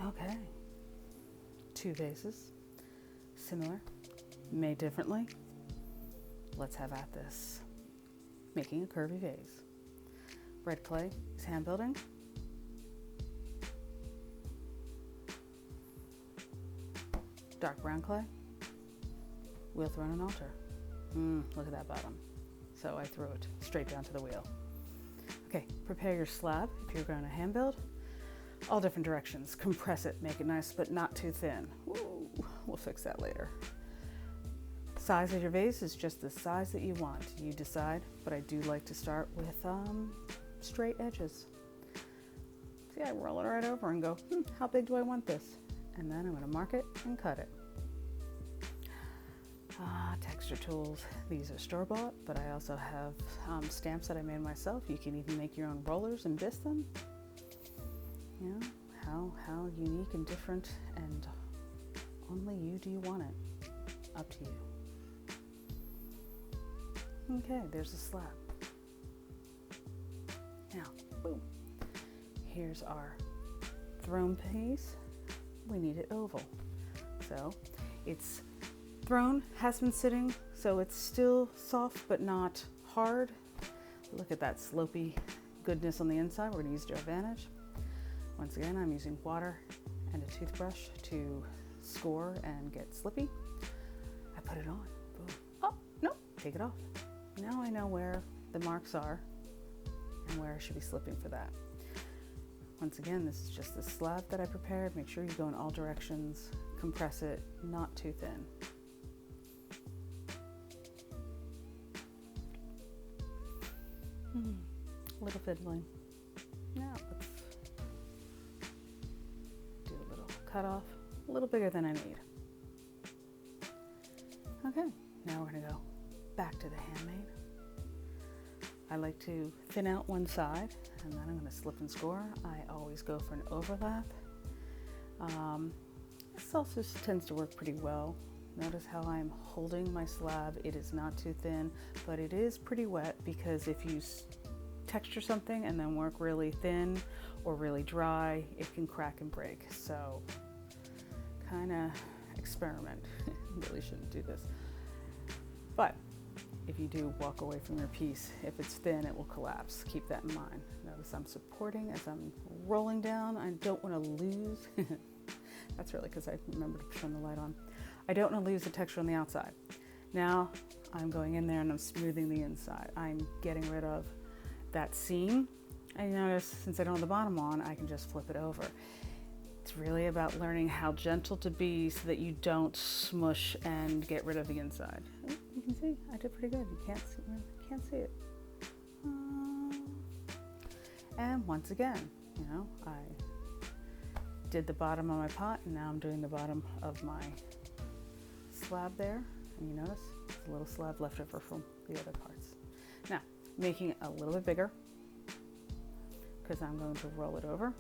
Okay, 2 vases, similar, made differently. Let's have at this. Making a curvy vase. Red clay is hand building. Dark brown clay, wheel thrown and altar. Look at that bottom. So I threw it straight down to the wheel. Okay, prepare your slab if you're going to hand build. All different directions. Compress it, make it nice, but not too thin. Ooh, we'll fix that later. Size of your vase is just the size that you want. You decide, but I do like to start with straight edges. See, I roll it right over and go, how big do I want this? And then I'm going to mark it and cut it. Texture tools. These are store-bought, but I also have stamps that I made myself. You can even make your own rollers and bisque them. You know, how unique and different and only you do you want it. Up to you. Okay, there's a slab. Now, boom. Here's our throne piece. We need it oval. So it's thrown, has been sitting, so it's still soft but not hard. Look at that slopey goodness on the inside. We're gonna use it to our advantage. Once again, I'm using water and a toothbrush to score and get slippy. I put it on. Boom. Oh, no, take it off. Now I know where the marks are and where I should be slipping for that. Once again, this is just the slab that I prepared. Make sure you go in all directions. Compress it, not too thin. A little fiddling. Now let's do a little cut off, a little bigger than I need. Okay, now we're gonna go back to the handmade. I like to thin out one side and then I'm gonna slip and score. I always go for an overlap. This also tends to work pretty well. Notice how I'm holding my slab. It is not too thin, but it is pretty wet because if you texture something and then work really thin or really dry, it can crack and break. So kind of experiment. Really shouldn't do this. But if you do walk away from your piece, if it's thin, it will collapse. Keep that in mind. Notice I'm supporting as I'm rolling down. I don't want to lose. That's really because I remembered to turn the light on. I don't want to lose the texture on the outside. Now I'm going in there and I'm smoothing the inside. I'm getting rid of that seam. And you notice since I don't have the bottom on, I can just flip it over. It's really about learning how gentle to be so that you don't smush and get rid of the inside. Oh, you can see I did pretty good. You can't see it. And once again, you know, I did the bottom of my pot and now I'm doing the bottom of my slab there. And you notice there's a little slab left over from the other parts. Now, making it a little bit bigger because I'm going to roll it over.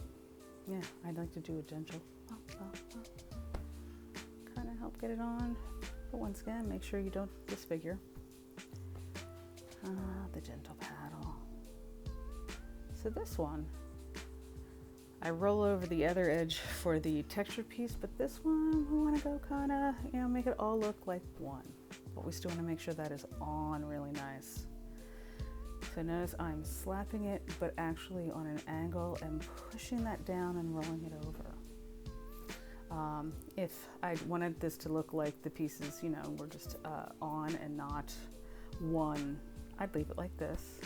Yeah, I'd like to do a gentle kind of help get it on. But once again, make sure you don't disfigure. The gentle paddle. So this one, I roll over the other edge for the texture piece, but this one, we want to go kind of, you know, make it all look like one. But we still want to make sure that is on really nice. So notice I'm slapping it, but actually on an angle and pushing that down and rolling it over. If I wanted this to look like the pieces, you know, were just on and not one, I'd leave it like this.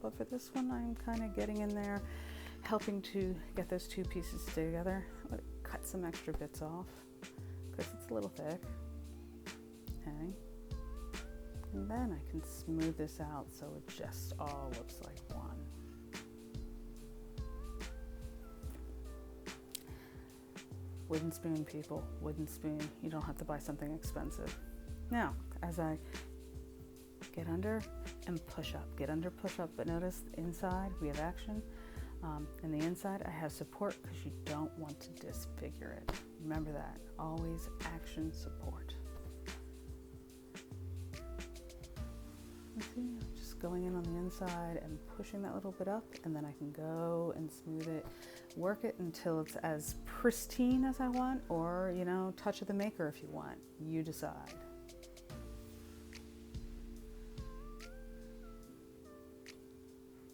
But for this one, I'm kind of getting in there, helping to get those two pieces together. I'm going to cut some extra bits off because it's a little thick. Okay. And then I can smooth this out so it just all looks like one. Wooden spoon, people, wooden spoon. You don't have to buy something expensive. Now, as I get under and push up, get under, push up, but notice inside we have action. And the inside I have support because you don't want to disfigure it. Remember that, always action support. See, just going in on the inside and pushing that little bit up, and then I can go and smooth it work it until it's as pristine as I want, or, you know, touch of the maker if you want. You decide.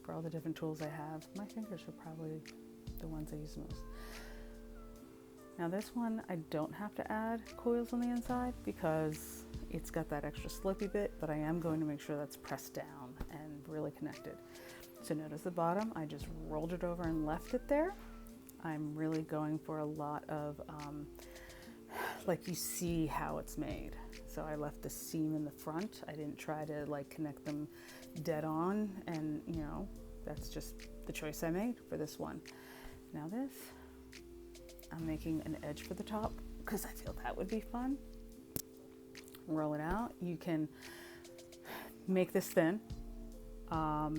For all the different tools I have, my fingers are probably the ones I use most. Now this one, I don't have to add coils on the inside because it's got that extra slopey bit, but I am going to make sure that's pressed down and really connected. So notice the bottom, I just rolled it over and left it there. I'm really going for a lot of, like, you see how it's made. So I left the seam in the front. I didn't try to like connect them dead on, and you know, that's just the choice I made for this one. Now this, I'm making an edge for the top because I feel that would be fun. Roll it out. You can make this thin. A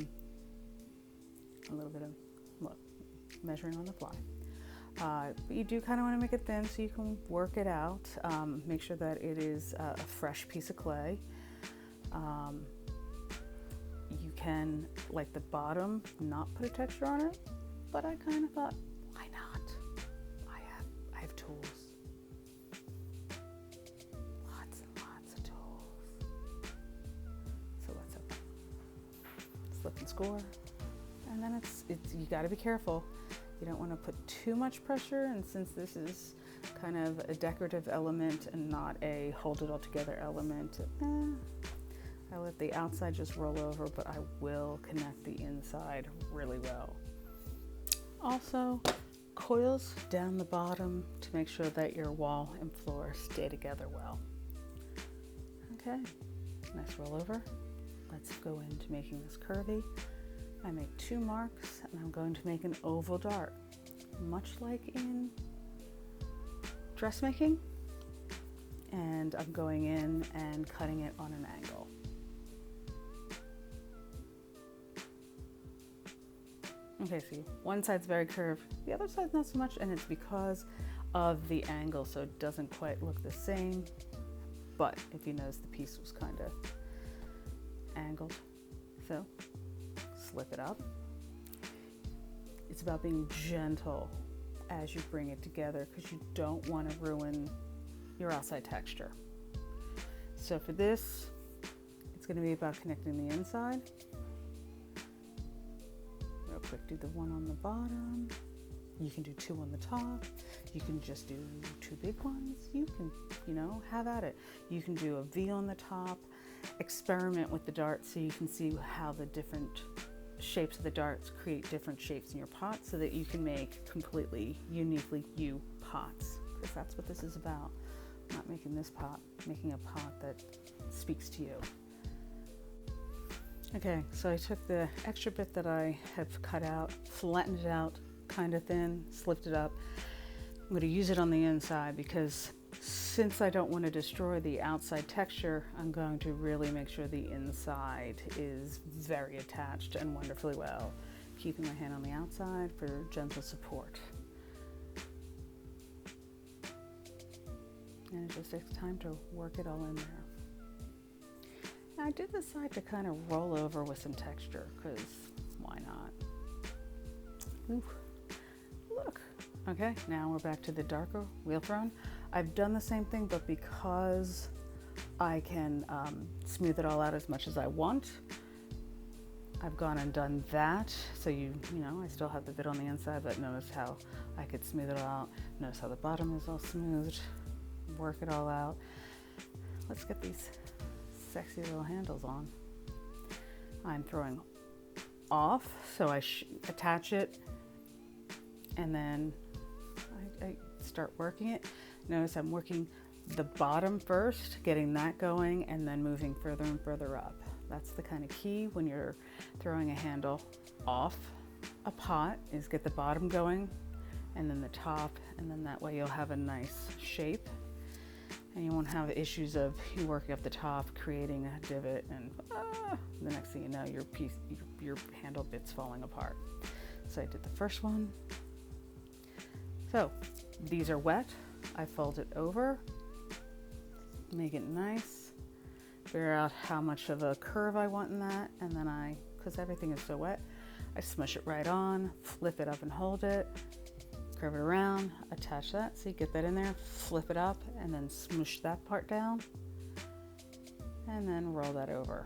little bit of, look, measuring on the fly. But you do kind of want to make it thin so you can work it out. Make sure that it is a fresh piece of clay. You can, like the bottom, not put a texture on it, but I kind of thought, why not? I have tools. Lots and lots of tools. So let's open. Slip and score. And then it's you got to be careful. You don't want to put too much pressure, and since this is kind of a decorative element and not a hold it all together element, I let the outside just roll over, but I will connect the inside really well. Also, coils down the bottom to make sure that your wall and floor stay together well. Okay, nice roll over. Let's go into making this curvy. I make 2 marks, and I'm going to make an oval dart, much like in dressmaking. And I'm going in and cutting it on an angle. Okay, see, one side's very curved, the other side's not so much, and it's because of the angle, so it doesn't quite look the same. But if you notice, the piece was kind of angled. So slip it up. It's about being gentle as you bring it together because you don't want to ruin your outside texture. So for this, it's going to be about connecting the inside. Real quick, do the one on the bottom. You can do 2 on the top. You can just do 2 big ones. You can, you know, have at it. You can do a V on the top. Experiment with the darts so you can see how the different shapes of the darts create different shapes in your pot so that you can make completely uniquely you pots, because that's what this is about. I'm not making this pot, making a pot that speaks to you. Okay, so I took the extra bit that I have cut out, flattened it out kind of thin, slipped it up. I'm going to use it on the inside because since I don't want to destroy the outside texture, I'm going to really make sure the inside is very attached and wonderfully well, keeping my hand on the outside for gentle support. And it just takes time to work it all in there. Now, I did decide to kind of roll over with some texture because why not? Ooh, look. Okay, now we're back to the darker wheel throne. I've done the same thing, but because I can smooth it all out as much as I want, I've gone and done that. So you know, I still have the bit on the inside, but notice how I could smooth it all out. Notice how the bottom is all smoothed. Work it all out. Let's get these sexy little handles on. I'm throwing off, so I attach it, and then I start working it. Notice I'm working the bottom first, getting that going, and then moving further and further up. That's the kind of key when you're throwing a handle off a pot, is get the bottom going and then the top, and then that way you'll have a nice shape and you won't have issues of you working up the top, creating a divot, and the next thing you know, your handle bit's falling apart. So I did the first one. So these are wet. I fold it over, make it nice, figure out how much of a curve I want in that, and then because everything is so wet, I smush it right on, flip it up and hold it, curve it around, attach that. So you get that in there, flip it up, and then smoosh that part down, and then roll that over.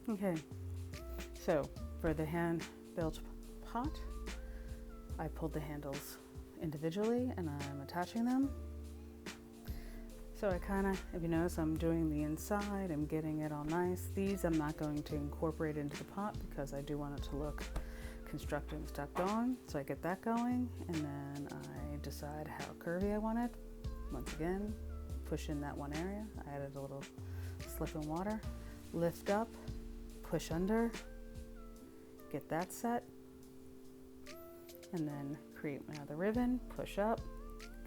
Okay, so for the hand-built pot, I pulled the handles individually and I'm attaching them. So I kind of, if you notice, I'm doing the inside, I'm getting it all nice. These I'm not going to incorporate into the pot because I do want it to look constructed and stuck going. So I get that going, and then I decide how curvy I want it. Once again, push in that one area. I added a little slip in water, lift up, push under, get that set, and then create another ribbon, push up,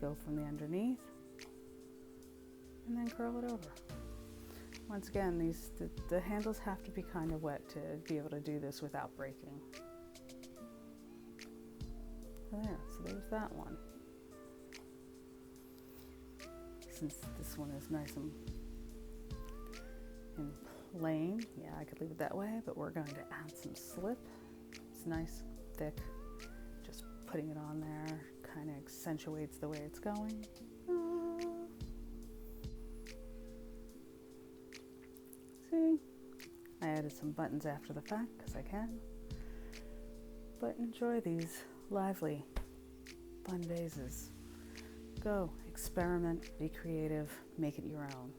go from the underneath, and then curl it over. Once again, the handles have to be kind of wet to be able to do this without breaking. There, so there's that one. Since this one is nice and plain, yeah, I could leave it that way, but we're going to add some slip. It's nice, thick. Just putting it on there kind of accentuates the way it's going. See, I added some buttons after the fact because I can. But enjoy these lively, fun vases. Go, experiment, be creative, make it your own.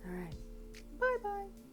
All right, bye-bye.